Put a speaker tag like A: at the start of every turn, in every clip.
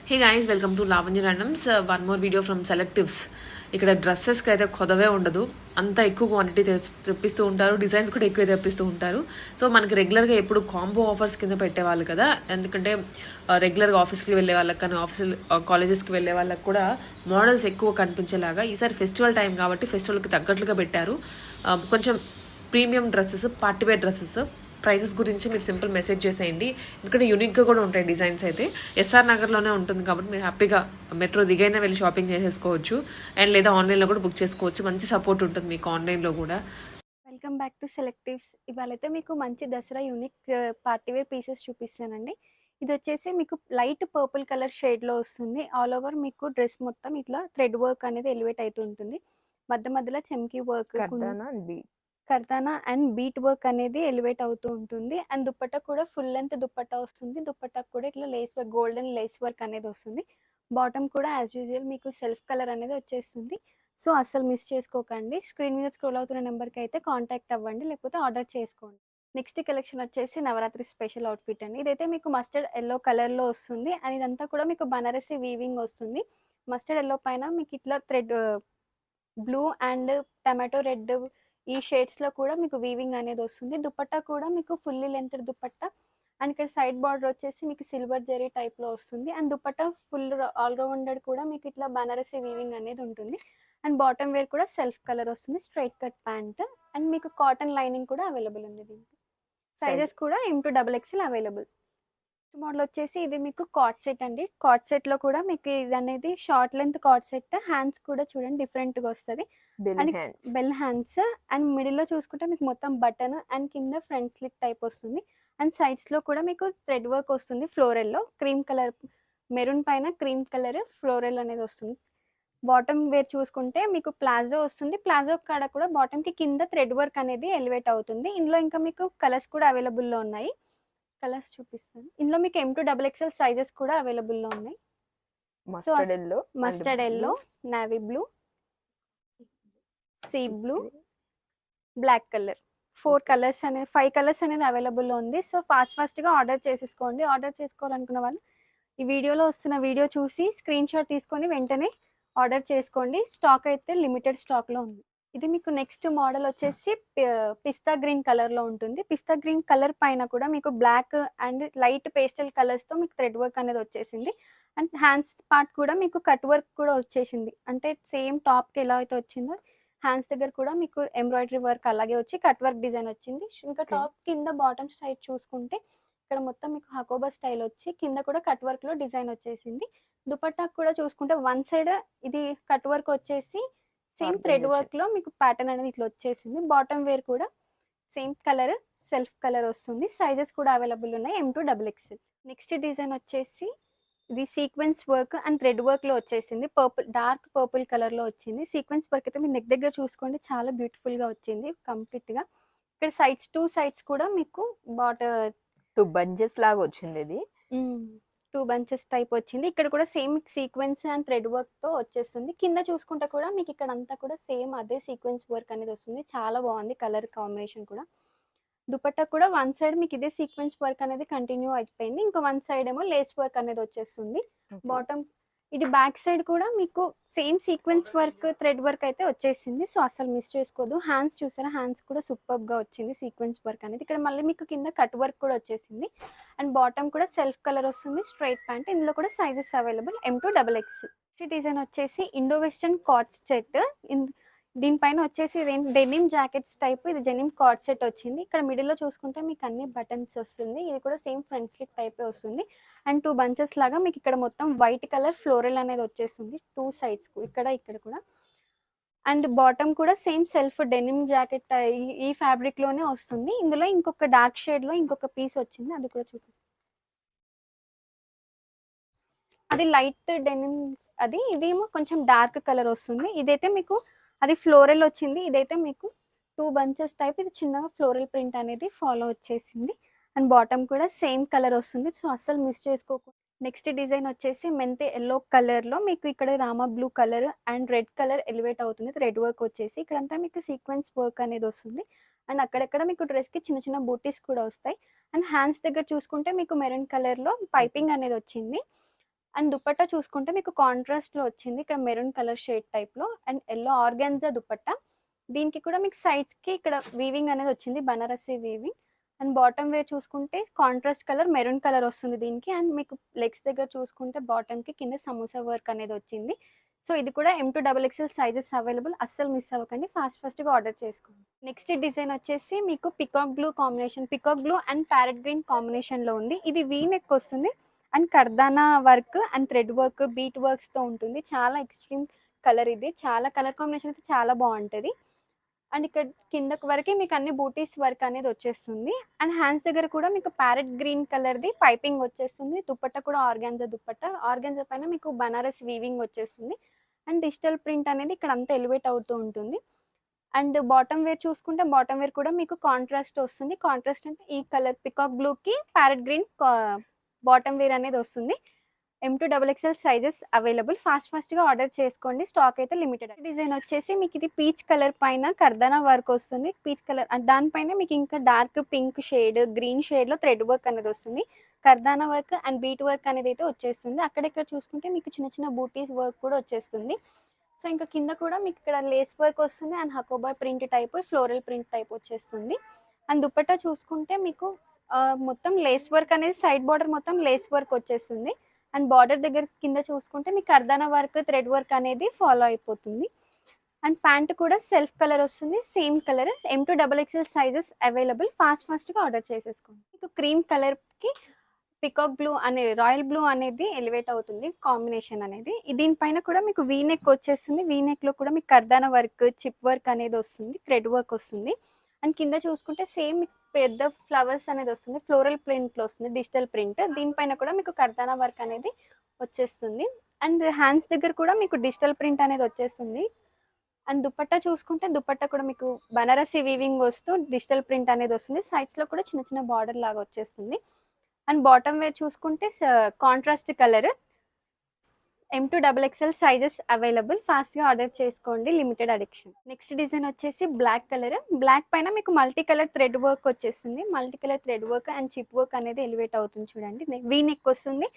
A: Hey guys, welcome to Lavanya Randoms. One more video from Selectives. ఇక్కడ డ్రెస్సెస్కి అయితే కొదవే ఉండదు, అంత ఎక్కువ క్వాంటిటీ తెప్పిస్తూ ఉంటారు, డిజైన్స్ కూడా ఎక్కువ తెప్పిస్తూ ఉంటారు. సో మనకి రెగ్యులర్గా ఎప్పుడు కాంబో ఆఫర్స్ కింద పెట్టేవాళ్ళు కదా, ఎందుకంటే రెగ్యులర్గా ఆఫీస్కి వెళ్ళే వాళ్ళకి కానీ కాలేజెస్కి వెళ్ళే వాళ్ళకి కూడా మోడల్స్ ఎక్కువ కనిపించేలాగా ఈసారి ఫెస్టివల్ టైం కాబట్టి ఫెస్టివల్కి తగ్గట్లుగా పెట్టారు. కొంచెం premium dresses, partywear dresses. Prices గురించి మీరు సింపుల్ మెసేజ్ చేసేయండి, ఎందుకంటే యూనిక్గా కూడా ఉంటాయి డిజైన్స్. అయితే ఎస్ఆర్ నగర్లోనే ఉంటుంది కాబట్టి మీరు హ్యాపీగా మెట్రో దిగైనా వెళ్ళి షాపింగ్ చేసేసుకోవచ్చు, అండ్ లేదా ఆన్లైన్లో కూడా బుక్ చేసుకోవచ్చు. మంచి సపోర్ట్ ఉంటుంది మీకు ఆన్లైన్లో కూడా.
B: Welcome back to సెలెక్టివ్స్. ఇవాళైతే మీకు మంచి దసరా యూనిక్ పార్టీవేర్ పీసెస్ చూపిస్తానండి. ఇది వచ్చేసి మీకు లైట్ పర్పుల్ కలర్ షేడ్లో వస్తుంది. ఆల్ ఓవర్ మీకు డ్రెస్ మొత్తం ఇట్లా థ్రెడ్ వర్క్ అనేది ఎలివేట్ అవుతూ ఉంటుంది. మధ్య మధ్యలో చెమ్కీ వర్క్, కర్దానా అండ్ బీట్ వర్క్ అనేది ఎలివేట్ అవుతూ ఉంటుంది. అండ్ దుప్పట్టా కూడా ఫుల్ లెంత్ దుప్పట్టా వస్తుంది. దుప్పట్టా కూడా ఇట్లా lace work, golden lace work అనేది వస్తుంది. బాటమ్ కూడా యాజ్ యూజువల్ మీకు సెల్ఫ్ కలర్ అనేది వచ్చేస్తుంది. సో అస్సలు మిస్ చేసుకోకండి. స్క్రీన్ మీద స్క్రోల్ అవుతున్న నెంబర్కి అయితే కాంటాక్ట్ అవ్వండి, లేకపోతే ఆర్డర్ చేసుకోండి. నెక్స్ట్ కలెక్షన్ వచ్చేసి నవరాత్రి స్పెషల్ అవుట్ఫిట్ అండి. ఇదైతే మీకు మస్టర్డ్ ఎల్లో కలర్లో వస్తుంది. అండ్ ఇదంతా కూడా మీకు బనారసి వీవింగ్ వస్తుంది. మస్టర్డ్ ఎల్లో పైన మీకు ఇట్లా thread blue and tomato red ఈ షేడ్స్లో కూడా మీకు వీవింగ్ అనేది వస్తుంది. దుపట్టా కూడా మీకు ఫుల్లీ లెంత్ దుపట్టా, అండ్ ఇక్కడ సైడ్ బార్డర్ వచ్చేసి మీకు సిల్వర్ జరీ టైప్లో వస్తుంది. అండ్ దుపట్టా ఫుల్ ఆల్రౌండెడ్ కూడా మీకు ఇట్లా బనారసి వీవింగ్ అనేది ఉంటుంది. అండ్ బాటమ్ వేర్ కూడా సెల్ఫ్ కలర్ వస్తుంది, స్ట్రైట్ కట్ ప్యాంట్. అండ్ మీకు కాటన్ లైనింగ్ కూడా అవైలబుల్ ఉంది. దీనికి సైజెస్ కూడా M2XXL అవైలబుల్. మోడల్ వచ్చేసి ఇది మీకు కార్డ్ సెట్ అండి. కార్డ్ సెట్ లో కూడా మీకు ఇది అనేది short length card set. Hands కూడా చూడండి డిఫరెంట్ గా వస్తుంది, and bell hands. And middle లో చూసుకుంటే మీకు మొత్తం బటన్ అండ్ కింద ఫ్రంట్ స్లిట్ టైప్ వస్తుంది. అండ్ సైడ్స్ లో కూడా మీకు థ్రెడ్ వర్క్ వస్తుంది. ఫ్లోరల్ లో క్రీమ్ కలర్, మెరూన్ పైన క్రీమ్ కలర్ ఫ్లోరల్ అనేది వస్తుంది. బాటమ్ వేర్ చూసుకుంటే మీకు ప్లాజో వస్తుంది. ప్లాజో కాడ కూడా బాటమ్ కి కింద థ్రెడ్ వర్క్ అనేది ఎలివేట్ అవుతుంది. ఇందులో ఇంకా మీకు కలర్స్ కూడా అవైలబుల్లో ఉన్నాయి. కలర్స్ చూపిస్తాను. ఇందులో మీకు M2XXL సైజెస్ కూడా అవైలబుల్లో ఉన్నాయి. Mustard yellow, navy blue, sea blue, black colour, 5 colours అనేది అవైలబుల్లో ఉంది. సో ఫాస్ట్గా ఆర్డర్ చేసేసుకోండి. ఆర్డర్ చేసుకోవాలనుకున్న వాళ్ళు ఈ వీడియోలో వస్తున్న వీడియో చూసి స్క్రీన్ షాట్ తీసుకొని వెంటనే ఆర్డర్ చేసుకోండి. స్టాక్ అయితే లిమిటెడ్ స్టాక్లో ఉంది. ఇది మీకు నెక్స్ట్ మోడల్ వచ్చేసి పిస్తా గ్రీన్ కలర్లో ఉంటుంది. పిస్తా గ్రీన్ కలర్ పైన కూడా మీకు బ్లాక్ అండ్ లైట్ పేస్టల్ కలర్స్తో మీకు థ్రెడ్ వర్క్ అనేది వచ్చేసింది. అండ్ హ్యాండ్స్ పార్ట్ కూడా మీకు కట్ వర్క్ కూడా వచ్చేసింది. అంటే సేమ్ టాప్కి ఎలా అయితే వచ్చిందో హ్యాండ్స్ దగ్గర కూడా మీకు ఎంబ్రాయిడరీ వర్క్ అలాగే వచ్చి కట్ వర్క్ డిజైన్ వచ్చింది. ఇంకా టాప్ కింద బాటమ్ సైడ్ చూసుకుంటే ఇక్కడ మొత్తం మీకు హకోబా స్టైల్ వచ్చి కింద కూడా కట్ వర్క్లో డిజైన్ వచ్చేసింది. దుపట్టాకు కూడా చూసుకుంటే వన్ సైడ్ ఇది కట్ వర్క్ వచ్చేసి సేమ్ థ్రెడ్ వర్క్ లో మీకు ప్యాటర్న్ అనేది ఇట్లా వచ్చేసింది. బాటమ్ వేర్ కూడా సేమ్ కలర్, సెల్ఫ్ కలర్ వస్తుంది. సైజెస్ కూడా అవైలబుల్ ఉన్నాయి M2XXL. నెక్స్ట్ డిజైన్ వచ్చేసి ఇది sequence work and thread work లో వచ్చేసింది. డార్క్ పర్పుల్ కలర్ లో వచ్చింది. సీక్వెన్స్ వర్క్ అయితే మీ నెక్ దగ్గర చూసుకోండి, చాలా బ్యూటిఫుల్ గా వచ్చింది కంప్లీట్ గా. ఇక్కడ టూ సైడ్స్ కూడా మీకు
C: టూ బంచెస్ లాగా వచ్చింది. ఇది
B: 2 బంచెస్ టైప్ వచ్చింది. ఇక్కడ కూడా same sequence and thread work తో వచ్చేస్తుంది. కింద చూసుకుంటే కూడా మీకు ఇక్కడ అంతా కూడా సేమ్ అదే సీక్వెన్స్ వర్క్ అనేది వస్తుంది. చాలా బాగుంది కలర్ కాంబినేషన్ కూడా. దుపట్టా కూడా వన్ సైడ్ మీకు ఇదే సీక్వెన్స్ వర్క్ అనేది కంటిన్యూ అయిపోయింది. ఇంకా వన్ సైడ్ ఏమో లేస్ వర్క్ అనేది వచ్చేస్తుంది. బాటమ్ ఇది బ్యాక్ సైడ్ కూడా మీకు same sequence work, thread work అయితే వచ్చేసింది. సో అసలు మిస్ చేసుకోదు. హ్యాండ్స్ చూసారా, హ్యాండ్స్ కూడా సూపర్ గా వచ్చింది సీక్వెన్స్ వర్క్ అనేది. ఇక్కడ మళ్ళీ మీకు కింద కట్ వర్క్ కూడా వచ్చేసింది. అండ్ బాటమ్ కూడా సెల్ఫ్ కలర్ వస్తుంది, స్ట్రైట్ ప్యాంట్. ఇందులో కూడా సైజెస్ అవైలబుల్ M2XXL. డిజైన్ వచ్చేసి ఇండో వెస్టర్న్ కార్డ్ సెట్. దీనిపైన వచ్చేసి డెనిమ్ జాకెట్స్ టైప్, ఇది డెనిమ్ కార్డ్ సెట్ వచ్చింది. ఇక్కడ మిడిల్ లో చూసుకుంటే మీకు అన్ని బటన్స్ వస్తుంది. ఇది కూడా సేమ్ ఫ్రంట్ స్లిట్ టైప్ వస్తుంది. అండ్ 2 బంచెస్ లాగా మీకు ఇక్కడ మొత్తం వైట్ కలర్ ఫ్లోరల్ అనేది వచ్చేస్తుంది 2 సైడ్స్, ఇక్కడ కూడా. అండ్ బాటమ్ కూడా సేమ్ సెల్ఫ్ డెనిమ్ జాకెట్ ఈ ఫ్యాబ్రిక్ లోనే వస్తుంది. ఇందులో ఇంకొక డార్క్ షేడ్ లో ఇంకొక పీస్ వచ్చింది, అది కూడా చూపిస్తాను. అది లైట్ డెనిమ్, ఇదేమో కొంచెం డార్క్ కలర్ వస్తుంది. ఇదైతే మీకు అది ఫ్లోరల్ వచ్చింది. ఇదైతే మీకు 2 బంచెస్ టైప్, ఇది చిన్నగా ఫ్లోరల్ ప్రింట్ అనేది ఫాలో వచ్చేసింది. అండ్ బాటమ్ కూడా సేమ్ కలర్ వస్తుంది. సో అస్సలు మిస్ చేసుకోకు. నెక్స్ట్ డిజైన్ వచ్చేసి మెంతే ఎల్లో కలర్లో మీకు ఇక్కడ Rama blue colour and red colour elevate అవుతుంది. రెడ్ వర్క్ వచ్చేసి ఇక్కడంతా మీకు సీక్వెన్స్ వర్క్ అనేది వస్తుంది. అండ్ అక్కడక్కడ మీకు డ్రెస్కి చిన్న చిన్న బూటీస్ కూడా వస్తాయి. అండ్ హ్యాండ్స్ దగ్గర చూసుకుంటే మీకు మెరూన్ కలర్లో పైపింగ్ అనేది వచ్చింది. అండ్ దుపట్టా చూసుకుంటే మీకు కాంట్రాస్ట్‌లో వచ్చింది. ఇక్కడ మెరూన్ కలర్ షేడ్ టైప్‌లో అండ్ యెల్లో ఆర్గాన్జా దుపట్టా. దీనికి కూడా మీకు సైడ్స్‌కి ఇక్కడ వీవింగ్ అనేది వచ్చింది. Banarasi weaving. And bottom wear చూసుకుంటే కాంట్రాస్ట్ కలర్ మెరూన్ కలర్ వస్తుంది దీనికి. అండ్ మీకు లెగ్స్ దగ్గర చూసుకుంటే బాటమ్‌కి కింద సమోసా వర్క్ అనేది వచ్చింది. సో, ఇది కూడా M2 XXL సైజెస్ అవైలబుల్. అస్సలు మిస్ అవ్వకండి. ఫాస్ట్‌గా ఆర్డర్ చేసుకోండి. నెక్స్ట్ డిజైన్ వచ్చేసి మీకు peacock blue combination. Peacock blue and parrot green కాంబినేషన్‌లో ఉంది. ఇది వీ నెక్ వస్తుంది. అండ్ కర్దానా work and thread work, bead వర్క్స్‌తో ఉంటుంది. చాలా ఎక్స్‌ట్రీమ్ కలర్ ఇది. చాలా కలర్ కాంబినేషన్ అయితే చాలా బావుంటది. అండ్ ఇక్కడ కిందకి వరకే మీకు అన్ని బూటీస్ వర్క్ అనేది వచ్చేస్తుంది. అండ్ హ్యాండ్స్ దగ్గర కూడా మీకు ప్యారెట్ గ్రీన్ కలర్‌ది పైపింగ్ వచ్చేస్తుంది. దుపట్టా కూడా ఆర్గాన్జా దుపట్టా. ఆర్గాన్జా పైన మీకు బనారస్ వీవింగ్ వచ్చేస్తుంది. అండ్ డిజిటల్ ప్రింట్ అనేది ఇక్కడ అంతా ఎలివేట్ అవుతూ ఉంటుంది. అండ్ బాటమ్ వేర్ చూసుకుంటే బాటమ్ వేర్ కూడా మీకు కాంట్రాస్ట్ వస్తుంది. కాంట్రాస్ట్ అంటే ఈ కలర్ పికాక్ బ్లూకి ప్యారెట్ గ్రీన్ బాటమ్ వేర్ అనేది వస్తుంది. M2 XXL sizes available. ఫాస్ట్‌గా ఆర్డర్ చేసుకోండి. స్టాక్ అయితే లిమిటెడ్. డిజైన్ వచ్చేసి మీకు ఇది పీచ్ కలర్ పైన కర్దానా వర్క్ వస్తుంది. పీచ్ కలర్ దానిపైన మీకు ఇంకా డార్క్ పింక్ షేడ్, గ్రీన్ షేడ్‌లో థ్రెడ్ వర్క్ అనేది వస్తుంది. కర్దానా వర్క్ అండ్ బీట్ వర్క్ అనేది అయితే వచ్చేస్తుంది. అక్కడిక్కడ చూసుకుంటే మీకు చిన్న చిన్న బూటీస్ వర్క్ కూడా వచ్చేస్తుంది. సో, ఇంకా కింద కూడా మీకు ఇక్కడ లేస్ వర్క్ వస్తుంది and Hakoba print type, floral print type వచ్చేస్తుంది. అండ్ దుపట్టా చూసుకుంటే మీకు మొత్తం లేస్ వర్క్ అనేది సైడ్ బార్డర్ మొత్తం లేస్ వర్క్ వచ్చేస్తుంది. అండ్ బార్డర్ దగ్గర కింద చూసుకుంటే మీకు కర్దానా వర్క్, థ్రెడ్ వర్క్ అనేది ఫాలో అయిపోతుంది. అండ్ ప్యాంట్ కూడా సెల్ఫ్ కలర్ వస్తుంది. Same colour M2 XXL sizes available. ఫాస్ట్‌గా ఆర్డర్ చేసేసుకోండి. మీకు క్రీమ్ కలర్‌కి పికాక్ బ్లూ అనే రాయల్ బ్లూ అనేది ఎలివేట్ అవుతుంది కాంబినేషన్ అనేది. దీనిపైన కూడా మీకు వీ నెక్ వచ్చేస్తుంది. వీ నెక్‌లో కూడా మీకు కర్దానా వర్క్, చిప్ వర్క్ అనేది వస్తుంది. థ్రెడ్ వర్క్ వస్తుంది. అండ్ కింద చూసుకుంటే సేమ్ పెద్ద ఫ్లవర్స్ అనేది వస్తుంది. ఫ్లోరల్ ప్రింట్‌లో వస్తుంది. Digital print. దీనిపైన కూడా మీకు కర్దానా వర్క్ అనేది వచ్చేస్తుంది. అండ్ హ్యాండ్స్ దగ్గర కూడా మీకు డిజిటల్ ప్రింట్ అనేది వచ్చేస్తుంది. అండ్ దుపట్టా చూసుకుంటే దుపట్టా కూడా మీకు బనారసి వీవింగ్ వస్తూ డిజిటల్ ప్రింట్ అనేది వస్తుంది. సైడ్స్‌లో కూడా చిన్న చిన్న బార్డర్ లాగా వచ్చేస్తుంది. అండ్ బాటమ్ వేర్ చూసుకుంటే contrast colour M2 XXL sizes available. ఫాస్ట్‌గా ఆర్డర్ చేసుకోండి. Limited edition. నెక్స్ట్ డిజైన్ వచ్చేసి బ్లాక్ కలర్. బ్లాక్ పైన మీకు మల్టీ కలర్ థ్రెడ్ వర్క్ వచ్చేస్తుంది. Multi colour thread work and chip work అనేది ఎలివేట్ అవుతుంది చూడండి. వీ నెక్ వస్తుంది.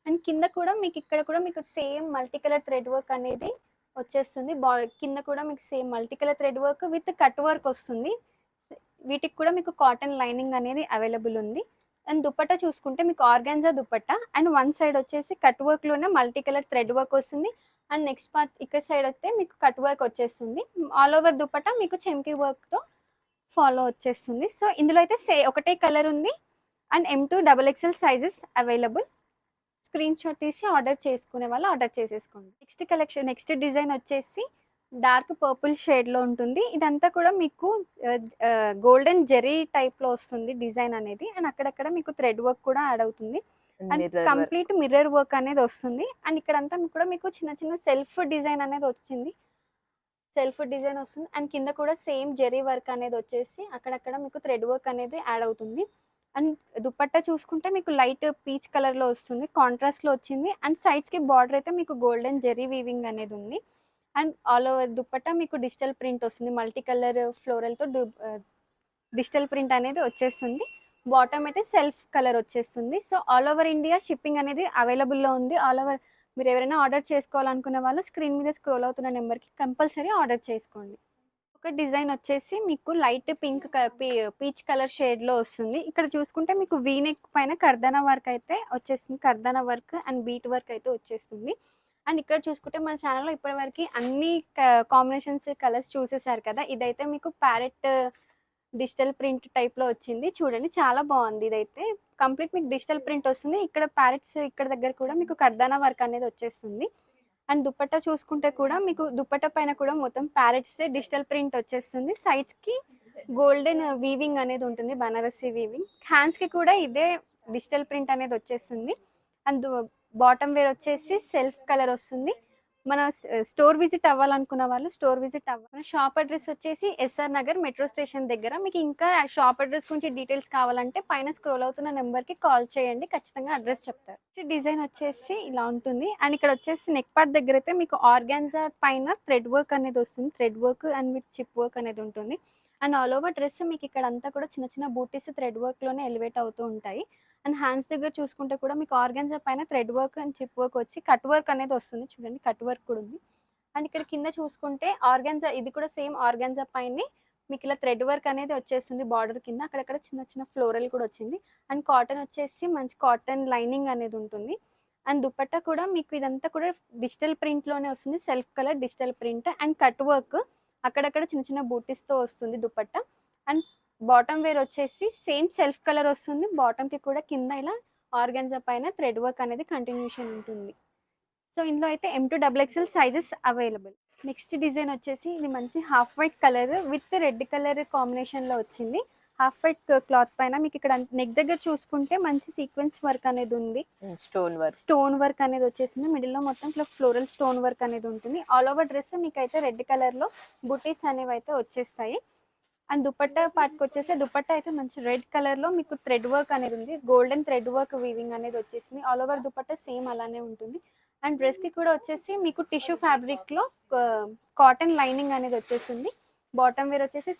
B: అండ్ కింద కూడా మీకు ఇక్కడ కూడా మీకు same multi colour thread work అనేది వచ్చేస్తుంది. కింద కూడా మీకు same multi colour thread work with cut work వస్తుంది. వీటికి కూడా మీకు కాటన్ లైనింగ్ అనేది అవైలబుల్ ఉంది. అండ్ దుపట్టా చూసుకుంటే మీకు organza dupatta and one side వచ్చేసి కట్ వర్క్‌లోనే మల్టీ కలర్ థ్రెడ్ వర్క్ వస్తుంది. అండ్ నెక్స్ట్ పార్ట్ ఇక్కడ సైడ్ వస్తే మీకు కట్ వర్క్ వచ్చేస్తుంది. ఆల్ ఓవర్ దుపట్టా మీకు చెమ్కీ వర్క్‌తో ఫాలో వచ్చేస్తుంది. సో, ఇందులో అయితే ఒకటే కలర్ ఉంది. And M2 XXL sizes available. Screen shot తీసి ఆర్డర్ చేసుకునే వాళ్ళు ఆర్డర్ చేసేసుకోండి. నెక్స్ట్ డిజైన్ వచ్చేసి డార్క్ పర్పుల్ షేడ్‌లో ఉంటుంది. ఇదంతా కూడా మీకు గోల్డెన్ జెర్రీ టైప్‌లో వస్తుంది డిజైన్ అనేది. అండ్ అక్కడక్కడ మీకు థ్రెడ్ వర్క్ కూడా యాడ్ అవుతుంది. And
C: mirror work.
B: Complete mirror work అనేది వస్తుంది. అండ్ ఇక్కడంతా కూడా మీకు చిన్న చిన్న సెల్ఫ్ డిజైన్ అనేది వచ్చింది. సెల్ఫ్ డిజైన్ వస్తుంది. అండ్ కింద కూడా సేమ్ జెర్రీ వర్క్ అనేది వచ్చేసి అక్కడక్కడ మీకు థ్రెడ్ వర్క్ అనేది యాడ్ అవుతుంది. అండ్ దుపట్టా చూసుకుంటే మీకు లైట్ పీచ్ కలర్‌లో వస్తుంది. కాంట్రాస్ట్‌లో వచ్చింది. అండ్ సైడ్స్‌కి బార్డర్ అయితే మీకు గోల్డెన్ జెర్రీ వీవింగ్ అనేది ఉంది. అండ్ ఆల్ ఓవర్ దుపట్టా మీకు డిజిటల్ ప్రింట్ వస్తుంది. మల్టీ కలర్ ఫ్లోరల్‌తో డిజిటల్ ప్రింట్ అనేది వచ్చేస్తుంది. బాటమ్ అయితే సెల్ఫ్ కలర్ వచ్చేస్తుంది. So, all over India shipping అనేది అవైలబుల్‌లో ఉంది. ఆల్ ఓవర్ మీరు ఎవరైనా ఆర్డర్ చేసుకోవాలనుకునే వాళ్ళు స్క్రీన్ మీద స్క్రోల్ అవుతున్న నెంబర్‌కి కంపల్సరీ ఆర్డర్ చేసుకోండి. ఒక డిజైన్ వచ్చేసి మీకు లైట్ పింక్ పీచ్ కలర్ షేడ్‌లో వస్తుంది. ఇక్కడ చూసుకుంటే మీకు వీ నెక్ పైన కర్దానా వర్క్ అయితే వచ్చేస్తుంది. కర్దానా వర్క్ అండ్ బీట్ వర్క్ అయితే వచ్చేస్తుంది. అండ్ ఇక్కడ చూసుకుంటే మన ఛానల్‌లో ఇప్పటివరకు అన్ని కాంబినేషన్స్ కలర్స్ చూసేసారు కదా! ఇదైతే మీకు ప్యారెట్ డిజిటల్ ప్రింట్ టైప్‌లో వచ్చింది. చూడండి చాలా బాగుంది ఇదైతే. కంప్లీట్ మీకు డిజిటల్ ప్రింట్ వస్తుంది. ఇక్కడ ప్యారెట్స్ ఇక్కడ దగ్గర కూడా మీకు కర్దానా వర్క్ అనేది వచ్చేస్తుంది. అండ్ దుపట్టా చూసుకుంటే కూడా మీకు దుపట్టా పైన కూడా మొత్తం ప్యారెట్స్ డిజిటల్ ప్రింట్ వచ్చేస్తుంది. సైడ్స్‌కి గోల్డెన్ వీవింగ్ అనేది ఉంటుంది. బనారసి వీవింగ్. హ్యాండ్స్‌కి కూడా ఇదే డిజిటల్ ప్రింట్ అనేది వచ్చేస్తుంది. అండ్ బాటమ్ వేర్ వచ్చేసి సెల్ఫ్ కలర్ వస్తుంది. మన స్టోర్ విజిట్ అవ్వాలనుకున్న వాళ్ళు స్టోర్ విజిట్ అవ్వాలి. షాప్ అడ్రస్ వచ్చేసి ఎస్ఆర్ నగర్ మెట్రో స్టేషన్ దగ్గర. మీకు ఇంకా షాప్ అడ్రస్ గురించి డీటెయిల్స్ కావాలంటే పైన స్క్రోల్ అవుతున్న నెంబర్‌కి కాల్ చేయండి. ఖచ్చితంగా అడ్రస్ చెప్తారు. డిజైన్ వచ్చేసి ఇలా ఉంటుంది. అండ్ ఇక్కడ వచ్చేసి నెక్ పార్ట్ దగ్గర అయితే మీకు ఆర్గాన్జా పైన థ్రెడ్ వర్క్ అనేది వస్తుంది. Thread work and with chip work అనేది ఉంటుంది. అండ్ ఆల్ ఓవర్ డ్రెస్ మీకు ఇక్కడ అంతా కూడా చిన్న చిన్న బూటీస్ థ్రెడ్ వర్క్‌లోనే ఎలివేట్ అవుతూ ఉంటాయి. అండ్ హ్యాండ్స్ దగ్గర చూసుకుంటే కూడా మీకు ఆర్గాన్జా పైన thread work and chip work వచ్చి కట్ వర్క్ అనేది వస్తుంది. చూడండి కట్ వర్క్ కూడా ఉంది. అండ్ ఇక్కడ కింద చూసుకుంటే ఆర్గాన్జా, ఇది కూడా సేమ్ ఆర్గాన్జా పైనే మీకు ఇలా థ్రెడ్ వర్క్ అనేది వచ్చేస్తుంది బార్డర్ కింద. అక్కడక్కడ చిన్న చిన్న ఫ్లోరల్ కూడా వచ్చింది. అండ్ కాటన్ వచ్చేసి మంచి కాటన్ లైనింగ్ అనేది ఉంటుంది. అండ్ దుపట్టా కూడా మీకు ఇదంతా కూడా డిజిటల్ ప్రింట్లోనే వస్తుంది. Self colour digital print and cut work, అక్కడక్కడ చిన్న చిన్న బూటీస్తో వస్తుంది దుపట్టా. అండ్ బాటమ్ వేర్ వచ్చేసి సేమ్ సెల్ఫ్ కలర్ వస్తుంది. బాటమ్కి కూడా కింద ఇలా ఆర్గాన్జా పైన థ్రెడ్ వర్క్ అనేది కంటిన్యూషన్ ఉంటుంది. సో ఇందులో అయితే M2XXL sizes available. Next design వచ్చేసి ఇది మంచి half white colour with red colour కాంబినేషన్లో వచ్చింది. హాఫ్ వైట్ క్లాత్ పైన మీకు ఇక్కడ నెక్ దగ్గర చూసుకుంటే మంచి సీక్వెన్స్ వర్క్ అనేది ఉంది. స్టోన్ వర్క్ అనేది వచ్చేసింది. మిడిల్లో మొత్తం ఇట్లా ఫ్లోరల్ స్టోన్ వర్క్ అనేది ఉంటుంది. ఆల్ ఓవర్ డ్రెస్ మీకు అయితే రెడ్ కలర్లో బుటీస్ అనేవి అయితే వచ్చేస్తాయి. అండ్ దుపట్టా పార్ట్కి వచ్చేసి దుపట్టా అయితే మంచి రెడ్ కలర్లో మీకు థ్రెడ్ వర్క్ అనేది ఉంది. గోల్డెన్ థ్రెడ్ వర్క్ వీవింగ్ అనేది వచ్చేసింది. ఆల్ ఓవర్ దుపట్టా సేమ్ అలానే ఉంటుంది. అండ్ డ్రెస్కి కూడా వచ్చేసి మీకు టిష్యూ ఫ్యాబ్రిక్లో కాటన్ లైనింగ్ అనేది వచ్చేసింది. బాటమ్ వేర్ వచ్చేసి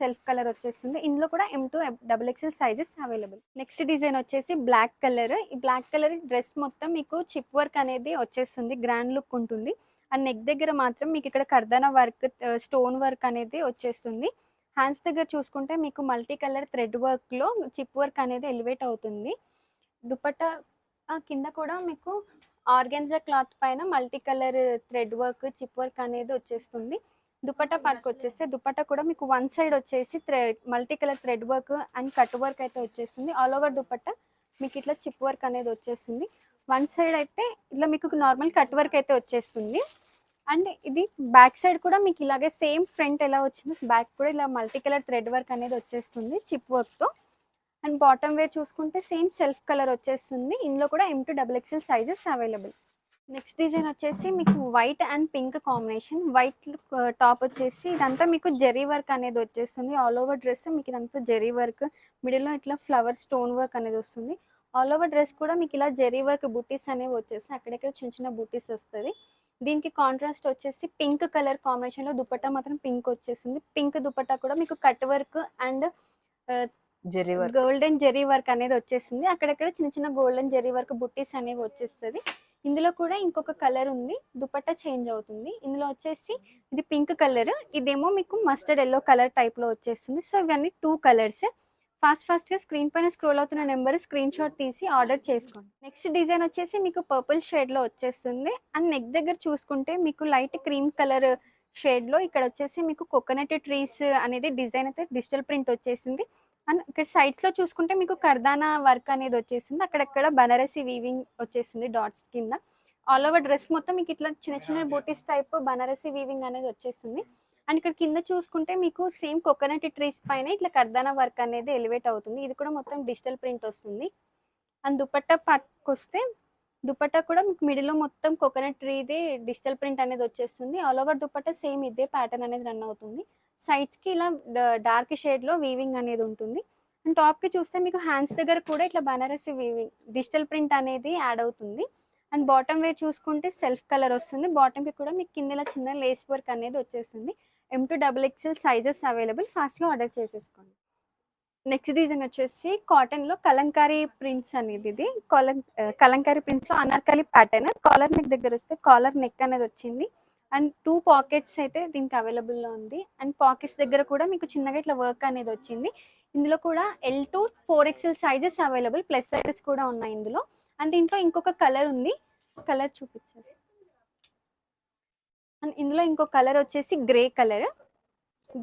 B: సెల్ఫ్ కలర్ వచ్చేస్తుంది. ఇందులో కూడా M2XXL sizes available. Next design వచ్చేసి బ్లాక్ కలర్. ఈ బ్లాక్ కలర్ డ్రెస్ మొత్తం మీకు చిప్ వర్క్ అనేది వచ్చేస్తుంది. గ్రాండ్ లుక్ ఉంటుంది. అండ్ నెక్ దగ్గర మాత్రం మీకు ఇక్కడ కర్దానా వర్క్, స్టోన్ వర్క్ అనేది వచ్చేస్తుంది. హ్యాండ్స్ దగ్గర చూసుకుంటే మీకు మల్టీ కలర్ థ్రెడ్ వర్క్లో చిప్ వర్క్ అనేది ఎలివేట్ అవుతుంది. దుపట్టా కింద కూడా మీకు ఆర్గాన్జా క్లాత్ పైన multi colour thread work chip work అనేది వచ్చేస్తుంది. దుపట్టా పార్ట్కి వచ్చేస్తే దుపట్టా కూడా మీకు వన్ సైడ్ వచ్చేసి multi colour thread work and cut work అయితే వచ్చేస్తుంది. ఆల్ ఓవర్ దుపట్టా మీకు ఇట్లా చిప్ వర్క్ అనేది వచ్చేస్తుంది. వన్ సైడ్ అయితే ఇట్లా మీకు నార్మల్ కట్ వర్క్ అయితే వచ్చేస్తుంది. అండ్ ఇది బ్యాక్ సైడ్ కూడా మీకు ఇలాగే సేమ్ ఫ్రంట్ ఎలా వచ్చిందో బ్యాక్ కూడా ఇలా మల్టీ కలర్ థ్రెడ్ వర్క్ అనేది వచ్చేస్తుంది చిప్ వర్క్తో. అండ్ బాటమ్ వేర్ చూసుకుంటే సేమ్ సెల్ఫ్ కలర్ వచ్చేస్తుంది. ఇందులో కూడా M2XXL sizes available. Next design వచ్చేసి మీకు white and pink combination. White top వచ్చేసి ఇదంతా మీకు జెరీ వర్క్ అనేది వచ్చేస్తుంది. ఆల్ ఓవర్ డ్రెస్ మీకు ఇదంతా జెరీ వర్క్, మిడిల్లో ఇట్లా ఫ్లవర్ స్టోన్ వర్క్ అనేది వస్తుంది. ఆల్ ఓవర్ డ్రెస్ కూడా మీకు ఇలా జెరీ వర్క్ బుటీస్ అనేవి వచ్చేసి అక్కడక్కడ చిన్న చిన్న బుటీస్ వస్తుంది. దీనికి కాంట్రాస్ట్ వచ్చేసి పింక్ కలర్ కాంబినేషన్లో దుపట్టా మాత్రం పింక్ వచ్చేసింది. పింక్ దుపట్టా కూడా మీకు cut work and golden zari work అనేది వచ్చేసింది. అక్కడక్కడ చిన్న చిన్న గోల్డెన్ జెరీ వర్క్ బుట్టీస్ అనేవి వచ్చేస్తుంది. ఇందులో కూడా ఇంకొక కలర్ ఉంది. దుపట్టా చేంజ్ అవుతుంది. ఇందులో వచ్చేసి ఇది పింక్ కలర్, ఇదేమో మీకు మస్టర్డ్ ఎల్లో కలర్ టైప్లో వచ్చేస్తుంది. సో ఇవన్నీ 2 కలర్స్. ఫాస్ట్గా స్క్రీన్ పైన స్క్రోల్ అవుతున్న నెంబర్ స్క్రీన్ షాట్ తీసి ఆర్డర్ చేసుకోండి. నెక్స్ట్ డిజైన్ వచ్చేసి మీకు పర్పుల్ షేడ్లో వచ్చేస్తుంది. అండ్ నెక్ దగ్గర చూసుకుంటే మీకు లైట్ క్రీమ్ కలర్ షేడ్లో ఇక్కడ వచ్చేసి మీకు కోకోనట్ ట్రీస్ అనేది డిజైన్ అయితే డిజిటల్ ప్రింట్ వచ్చేసింది. అండ్ ఇక్కడ సైడ్స్లో చూసుకుంటే మీకు కర్దానా వర్క్ అనేది వచ్చేసింది. అక్కడక్కడ బనారసి వీవింగ్ వచ్చేసింది డాట్స్ కింద. ఆల్ ఓవర్ డ్రెస్ మొత్తం మీకు ఇట్లా చిన్న చిన్న బూటీస్ టైప్ బనారసి వీవింగ్ అనేది వచ్చేస్తుంది. అండ్ ఇక్కడ కింద చూసుకుంటే మీకు సేమ్ కోకోనట్ ట్రీస్ పైన ఇట్లా కర్దానా వర్క్ అనేది ఎలివేట్ అవుతుంది. ఇది కూడా మొత్తం డిజిటల్ ప్రింట్ వస్తుంది. అండ్ దుపట్టా పార్ట్కి వస్తే దుపట్టా కూడా మీకు మిడిల్లో మొత్తం కోకోనట్ ట్రీది డిజిటల్ ప్రింట్ అనేది వచ్చేస్తుంది. ఆల్ ఓవర్ దుపట్టా సేమ్ ఇదే ప్యాటర్న్ అనేది రన్ అవుతుంది. సైడ్స్కి ఇలా డార్క్ షేడ్లో వీవింగ్ అనేది ఉంటుంది. అండ్ టాప్కి చూస్తే మీకు హ్యాండ్స్ దగ్గర కూడా ఇట్లా బనారసి వీవింగ్ డిజిటల్ ప్రింట్ అనేది యాడ్ అవుతుంది. అండ్ బాటమ్ వేర్ చూసుకుంటే సెల్ఫ్ కలర్ వస్తుంది. బాటమ్కి కూడా మీకు కింద చిన్న లేస్ వర్క్ అనేది వచ్చేస్తుంది. M2XXL sizes available. ఫాస్ట్గా ఆర్డర్ చేసేసుకోండి. నెక్స్ట్ డిజైన్ వచ్చేసి కాటన్లో కలంకారీ ప్రింట్స్ అనేది. ఇది కలంకారీ ప్రింట్స్లో అనార్కలి ప్యాటర్న్. కాలర్ నెక్ దగ్గర వస్తే కాలర్ నెక్ అనేది వచ్చింది. అండ్ 2 పాకెట్స్ అయితే దీనికి అవైలబుల్లో ఉంది. అండ్ పాకెట్స్ దగ్గర కూడా మీకు చిన్నగా ఇట్లా వర్క్ అనేది వచ్చింది. ఇందులో కూడా L to 4XL sizes available. Plus sizes కూడా ఉన్నాయి ఇందులో. అండ్ దీంట్లో ఇంకొక కలర్ ఉంది. కలర్ చూపించారు. అండ్ ఇందులో ఇంకో కలర్ వచ్చేసి గ్రే కలర్.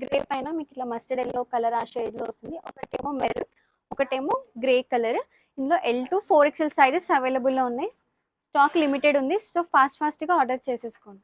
B: గ్రే పైన మీకు ఇట్లా మస్టర్డ్ ఎల్లో కలర్ ఆ షేడ్లో వస్తుంది. ఒకటేమో మెరూన్, ఒకటేమో గ్రే కలర్. ఇందులో L to 4XL సైజెస్ అవైలబుల్లో ఉన్నాయి. స్టాక్ లిమిటెడ్ ఉంది. సో ఫాస్ట్గా ఆర్డర్ చేసేసుకోండి.